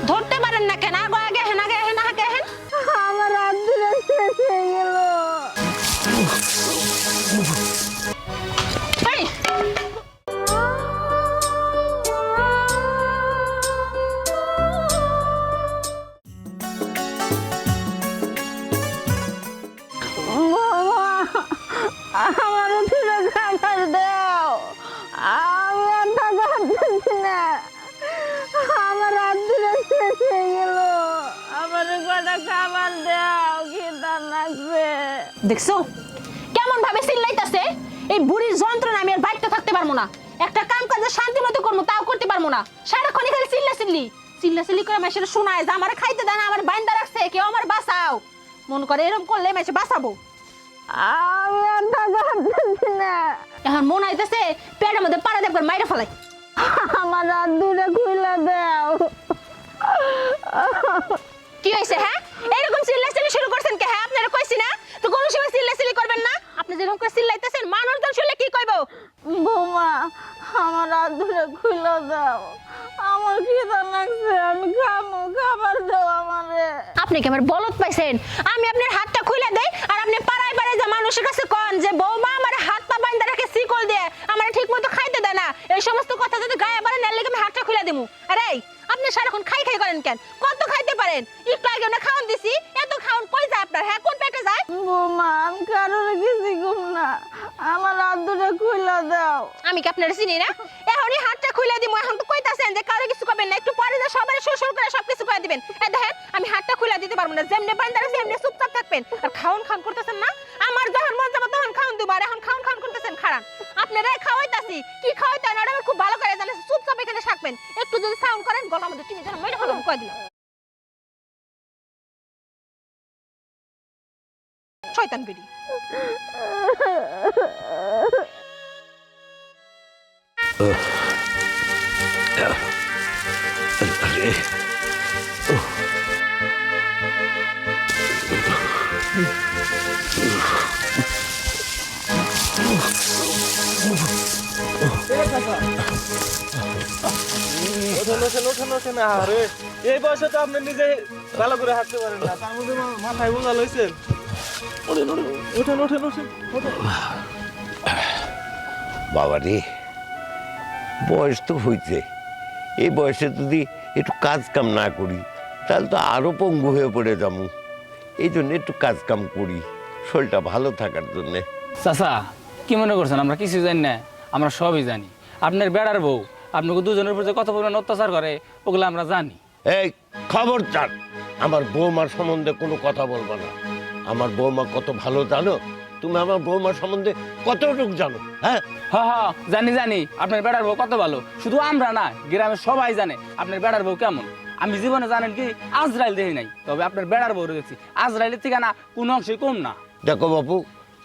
ধরতে পারেন না কেন? আগে হেন আগে হেন আগে হেন। আমার হাত ধরে শেষ হয়ে গেল। এই আমারও ফিরে খাবার দাও, আমি আর টাকা হাঁটতেছি না, আমার হাত ধরে শেষ হয়ে গেল, আমার কটা খাবার দাও, খিদা লাগছে। দেখছো কেমন ভাবে চিল্লাইতাছে? এই বুড়ির যন্ত্রণা আমি আর বাইরে থাকতে পারবো না। একটা কাম কাজে শান্তি মতো করবো তাও করতে পারবো না। সারাক্ষণ খালি চিল্লা চিল্লি করে মাসের শোনায় যে আমার খাইতে দেয় না, আমার বাইন্দা রাখছে, কেউ আমার বাঁচাও। মন করে এরকম করলে মাসে বাঁচাবো। আমি আর টাকা হাঁটতেছি না, এখন মন আইতেছে পেটের মধ্যে পাড়া দেব করে মাইরে ফেলাই। আমার হাত ধরে খুলে দাও। কি হয়েছে? হ্যাঁ এরকম চিল্লাচিল্লি শুরু করছেন কে? হ্যাঁ আপনারা কইছি না তো কোনো সময় চিল্লাচিল্লি করবেন না। আপনি যেরকম করে চিল্লাইতেছেন মানুষজন শুনলে কি কইবো? বৌমা, আমার হাত ধরে খুলে দাও, আমার খিদা লাগছে, আমি খাবো, খাবার দাও আমারে। আপনি কি আমার বলত পাইছেন? আমি আপনার হাতটা খুলে দেই আর আপনি পাড়ায় পাড়ায় যে মানুষের কাছে কন যে বৌমা আমার হাত পা বাইন্ধা রাখে শিকল দিয়ে আমার ঠিকমতো খাইতে দেয় না। এই সমস্ত কথা যদি গায়ে বাড়ে না লেগে আমি হাতটা খুলে দেবো। আরে আপনি সারাক্ষণ খাই খাই করেন কেন? কত খাইতে পারেন? একটু আগে না খাওয়ান দিছি, এত খাওয়ান কই যায় আপনার? হ্যাঁ কোন পেটে যায়? বৌমা, আমি কারোর কিছু কম না, আমার হাত ধরে খুলে দাও। আমি কি আপনার চিনি না? এখনই হাতটা খুলে দিব। এখন তো কইতাছেন যে কারো কিছু করবেন না, একটু পরে যা সবাই সুর করে সবকিছু করে দিবেন। দেখেন আমি হাতটা খুলে দিতে পারবো না, যেমনি বান্দার সেমনি চুপচাপ থাকবেন। আর খাওন খান করতেছেন না, আমার যখন মন যাবে তখন খাওন দিব। আর এখন খাওন খান করতেছেন খারাপ। আপনারা খাওয়াইতাছি কি খাওয়াইতে না ওটা খুব ভালো করে জানেন। চুপচাপ এখানে থাকবেন, একটু যদি সাউন্ড করেন গলা মধ্যে টিভি যেন মেরে ফেলাম কই দিলাম। শয়তান বিড়ি। এই বয়সে তো আপনি নিজে ভালো করে হাঁটতে পারেন না, তার মধ্যে মাথায় বোঝা লইছেন। ওঠেন ওঠেন ওঠেন ওঠেন ওঠেন। বাবা রে, বয়স তো হইছে, এই বয়সে যদি একটু কাজ কাম না করি তাহলে তো আরো পঙ্গু হয়ে পড়ে যাবো। এই জন্য একটু কাজ কাম করি শরীরটা ভালো থাকার জন্যে। চাচা কি মনে করছেন আমরা কিছু জানি না? আমরা সবই জানি। আপনার বেড়ার বউ আপনাকে দুজনের উপর যে কত পরিমাণ অত্যাচার করে ওগুলো আমরা জানি। এই খবরদার, আমার বৌমার সম্বন্ধে কোনো কথা বলবো না। আমার বৌমা কত ভালো জানো? তুমি আমার বৌমার সম্বন্ধে কতটুকু জানো? হ্যাঁ হ্যাঁ জানি জানি আপনার বেড়ার বউ কত ভালো। শুধু আমরা না, গ্রামের সবাই জানে আপনার বেড়ার বউ কেমন। আমি জীবনে জানেন কি আজরাইল দেখি নাই, তবে আপনার বেড়ার বউ দেখছি। আজরাইলের থেকে না কোনো অংশে কম না। দেখো বাপু,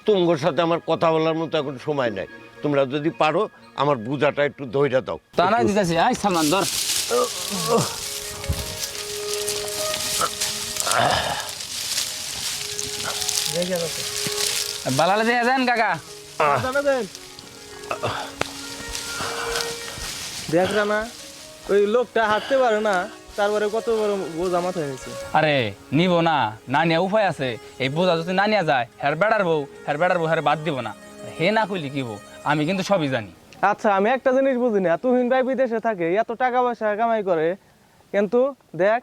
তোমার সাথে আমার কথা বলার মতো এখন সময় নাই। তোমরা যদি পারো আমার বুঝাটা একটু ধৈর্য দাও। তা না দিতেছি। আই সালমান ধর। বালালে দিয়ে যান কাকা। দেখ না, ওই লোকটা হাঁটতে পারে না, তারপরে কত বড় বোঝা মাথায় হয়েছে। আরে নিব না, না নিয়ে উপায় আছে। এই বোঝা যদি না নিয়ে যায় হ্যার বেড়ার বউ হ্যার বাদ দিব না। হে না কইলি কি বউ, আমি কিন্তু সবই জানি। আচ্ছা, আমি একটা জিনিস বুঝি না, তুহিন ভাই বিদেশে থাকে, এত টাকা পয়সা কামাই করে, কিন্তু দেখ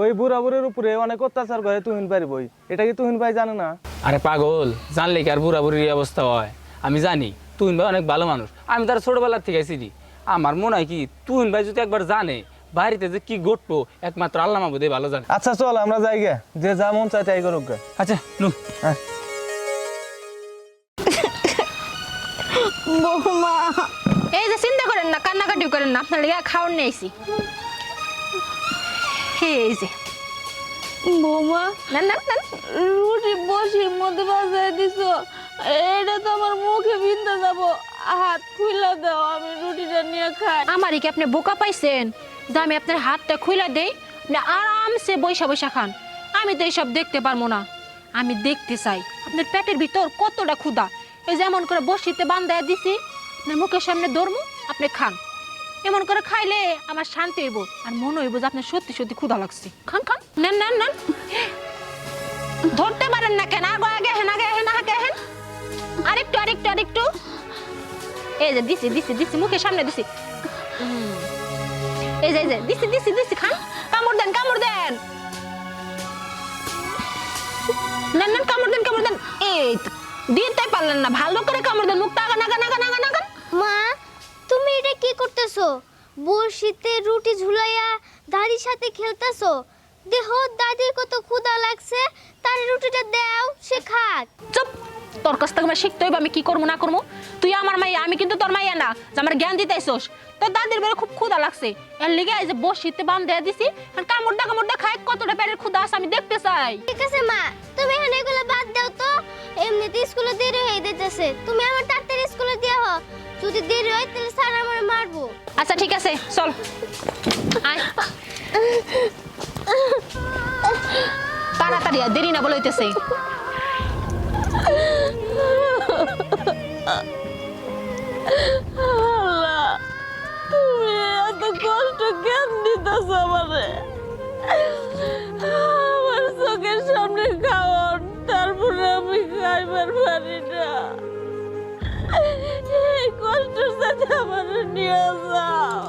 ওই বুড়া বুড়ির উপরে অনেক অত্যাচার করে তুহিন ভাইয়ের বই। এটা কি তুহিন ভাই জানে না? আরে পাগল, জানলে কি আর বুড়া বুড়ির এই অবস্থা হয়? আমি জানি তুহিন ভাই অনেক ভালো মানুষ, আমি তার ছোটবেলার থেকে চিনি। আমার মনে হয় কি তুহিন ভাই যদি একবার জানে বাড়িতে যে কি ঘটবো একমাত্র আল্লাহ মাহবুদই ভালো জানে। আচ্ছা চল আমরা যাই গে, যে যা মন চাই তাই করুক গে। আচ্ছা নু। হ্যাঁ। বৌমা, এই যে চিন্তা করেন না, কান্নাকাটি করেন না, আপনার লিগা খাওয়ার নিয়েছি। এই যে বৌমা, না না না রুটি বসির মধ্যে বাজায় দিছো, এটা তো আমার মুখে বিন্দা যাবো, হাত খুলে দাও, আমি রুটিটা নিয়ে খাই। আমারই কি আপনি বোকা পাইছেন যে আমি আপনার হাতটা খুলে দেই আপনি আরামসে বৈশা বৈশা খান? আমি তো এইসব দেখতে পারবো না। আমি দেখতে চাই আপনার পেটের ভিতর কতটা ক্ষুধা। এই যেমন করে বসিতে বান্ধায় দিছি, আপনার মুখের সামনে ধরমু, আপনি খান। এমন করে খাইলে আমার শান্তি হইব আর মনে হইব যে আপনার সত্যি সত্যি ক্ষুধা লাগছে। খান খান, নেন নেন নেন। ধরতে পারেন না কেন? আগে হেন, আগে হেন, আগে হেন। আরেকটু আরেকটু আরেকটু। এই যে দিছি দিছি দিছি, মুখের সামনে দিছি। এই যে দিছি দিছি দিছি, খান। কামড় দেন কামড় দেন। নেন নেন, কামড় দেন কামড় দেন। এই দিতে পারলেন না, ভালো করে কামড় দেন। মুখটা আগা নাগা নাগা নাগা নাগা। মা তুমি এটা কি করতেছো? বড়শিতে রুটি ঝুলাইয়া দাদির সাথে খেলতেছো। দেখো দাদির কত ক্ষুধা লাগছে, তার রুটিটা দাও, সে খাক। চুপ, তোর কাছ থেকে আমার শিখতে হইব আমি কি করবো না করবো। তুই আমার মাইয়া, আমি কিন্তু তোর মাইয়া না যে আমার জ্ঞান দিতে আইসোস। তোর দাদির বেলা খুব ক্ষুধা লাগছে, এর লিগে এই যে বসিতে বান দেয়া দিছি। কামড়টা খাই, কতটা পেটের ক্ষুধা আছে আমি দেখতে চাই। ঠিক আছে মা, তুমি এখন এগুলো বাদ দাও তো। এমনিতে স্কুলে দেরি হয়ে যাচ্ছে, তুমি আমার তাড়াতাড়ি স্কুলে দিয়ে হও। যদি দেরি হয় তাহলে স্যার আমার মারবো। আচ্ছা ঠিক আছে, চল আয়। তাড়াতাড়ি আয়, দেরি না বলে হইতেছে। আল্লাহ, তুমি এত কষ্ট কেন দিতেছ আমারে? আমার চোখের সামনে খাওয়ান, তারপরে আমি খাইবার পারি না। এই কষ্টের সাথে আমার নিয়ে যাও।